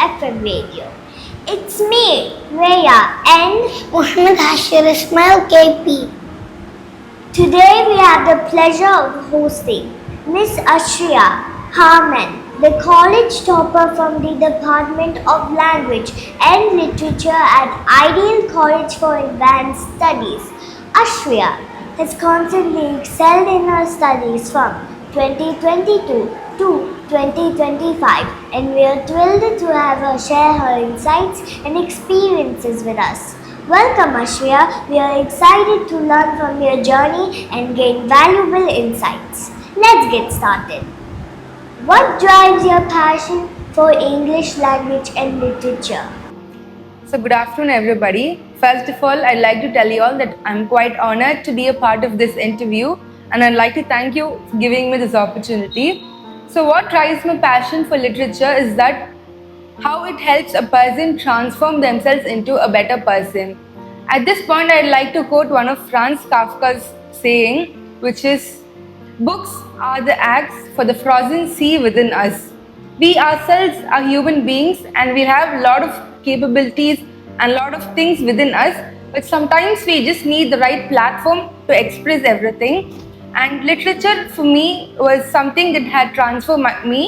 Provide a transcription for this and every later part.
FM radio. It's me, Rhea, and Muhammad Hashir Ismail KP. today we have the pleasure of hosting Miss Ashriya Harman, the college topper from the Department of Language and Literature at Ideal College for Advanced Studies. Ashriya has constantly excelled in her studies from 2022 to 2025, and we are thrilled to have her share her insights and experiences with us. Welcome, Ashriya. We are excited to learn from your journey and gain valuable insights. Let's get started. What drives your passion for English language and literature? So good afternoon everybody. First of all, I'd like to tell you all that I'm quite honored to be a part of this interview, and I'd like to thank you for giving me this opportunity. So what drives my passion for literature is that how it helps a person transform themselves into a better person. At this point, I'd like to quote one of Franz Kafka's saying, which is, "Books are the axe for the frozen sea within us." We ourselves are human beings and we have a lot of capabilities and a lot of things within us, but sometimes we just need the right platform to express everything. And literature for me was something that had transformed me.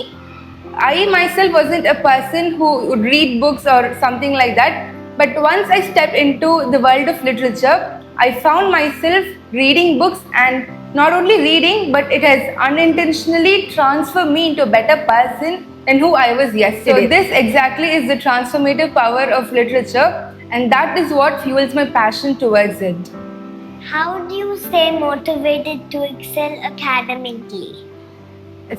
I myself wasn't a person who would read books or something like that, but once I stepped into the world of literature, I found myself reading books, and not only reading, but it has unintentionally transformed me into a better person than who I was yesterday. So this exactly is the transformative power of literature, and that is what fuels my passion towards it. How do you stay motivated to excel academically?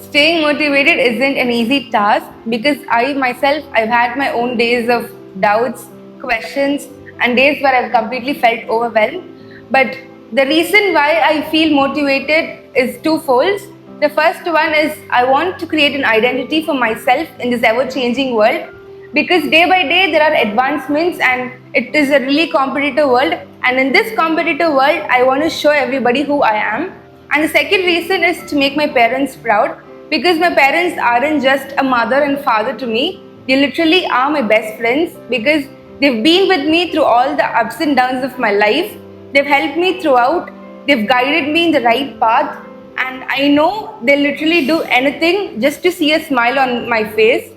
Staying motivated isn't an easy task because I've had my own days of doubts, questions, and days where I've completely felt overwhelmed. But the reason why I feel motivated is twofold. The first one is I want to create an identity for myself in this ever-changing world, because day by day there are advancements and it is a really competitive world, and in this competitive world I want to show everybody who I am. And the second reason is to make my parents proud, because my parents aren't just a mother and father to me, they literally are my best friends, because they've been with me through all the ups and downs of my life. They've helped me throughout, they've guided me in the right path, and I know they'll literally do anything just to see a smile on my face.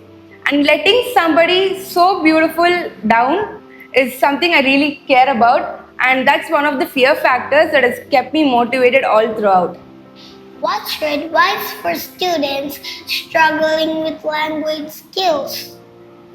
And letting somebody so beautiful down is something I really care about, and that's one of the fear factors that has kept me motivated all throughout. What's your advice for students struggling with language skills?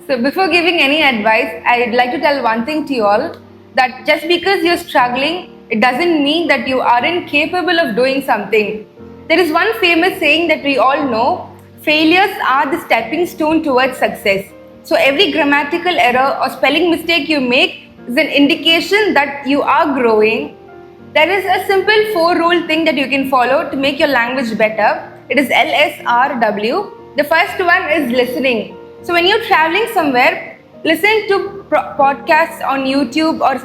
So before giving any advice, I'd like to tell one thing to you all, that just because you're struggling, it doesn't mean that you aren't capable of doing something. There is one famous saying that we all know: failures are the stepping stone towards success. So every grammatical error or spelling mistake you make is an indication that you are growing. There is a simple 4-rule thing that you can follow to make your language better. It is LSRW. The first one is listening. So when you're traveling somewhere, listen to podcasts on YouTube or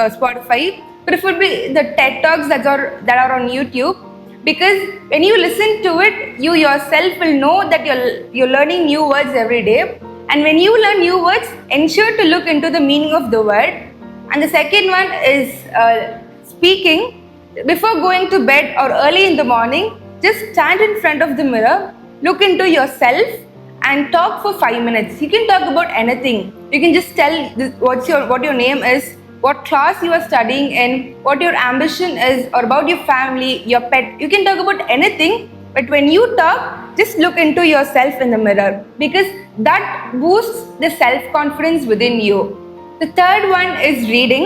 Spotify, but it would be the TED Talks that are on YouTube, because when you listen to it, you yourself will know that you're learning new words every day. And when you learn new words, ensure to look into the meaning of the word. And the second one is speaking. Before going to bed or early in the morning, just stand in front of the mirror, look into yourself, and talk for 5 minutes. You can talk about anything. You can just tell what your name is, what class you are studying in, what your ambition is, or about your family, your pet. You can talk about anything, but when you talk, just look into yourself in the mirror, because that boosts the self-confidence within you. The third one is reading.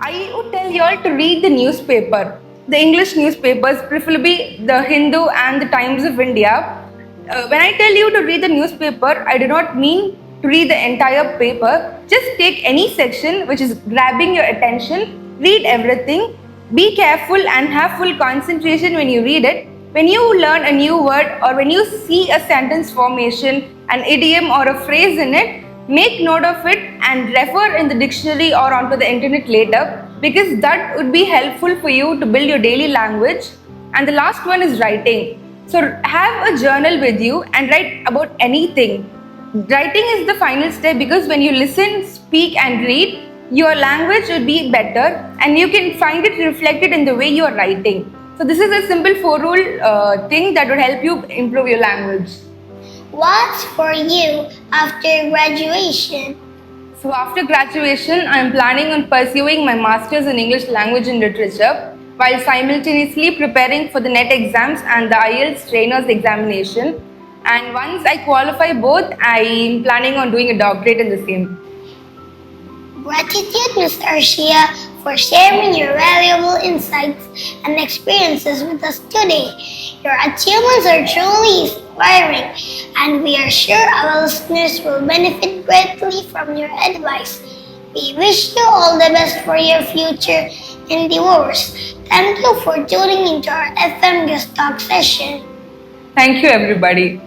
I would tell you all to read the newspaper, the English newspapers, preferably the Hindu and the Times of India. When I tell you to read the newspaper, I do not mean to read the entire paper. Just take any section which is grabbing your attention, read everything, be careful and have full concentration when you read it. When you learn a new word or when you see a sentence formation, an idiom or a phrase in it, make note of it and refer in the dictionary or onto the internet later, because that would be helpful for you to build your daily language. And the last one is writing. So have a journal with you and write about anything. Writing is the final step because when you listen, speak, and read, your language will be better and you can find it reflected in the way you are writing. So, this is a simple 4 rule thing that would help you improve your language. What's for you after graduation? So, after graduation, I am planning on pursuing my master's in English language and literature while simultaneously preparing for the NET exams and the IELTS trainers examination. And once I qualify both, I am planning on doing a doctorate in the same. Gratitude, Ms. Arshia, for sharing your valuable insights and experiences with us today. Your achievements are truly inspiring, and we are sure our listeners will benefit greatly from your advice. We wish you all the best for your future endeavors. Thank you for tuning into our FM Guest Talk session. Thank you, everybody.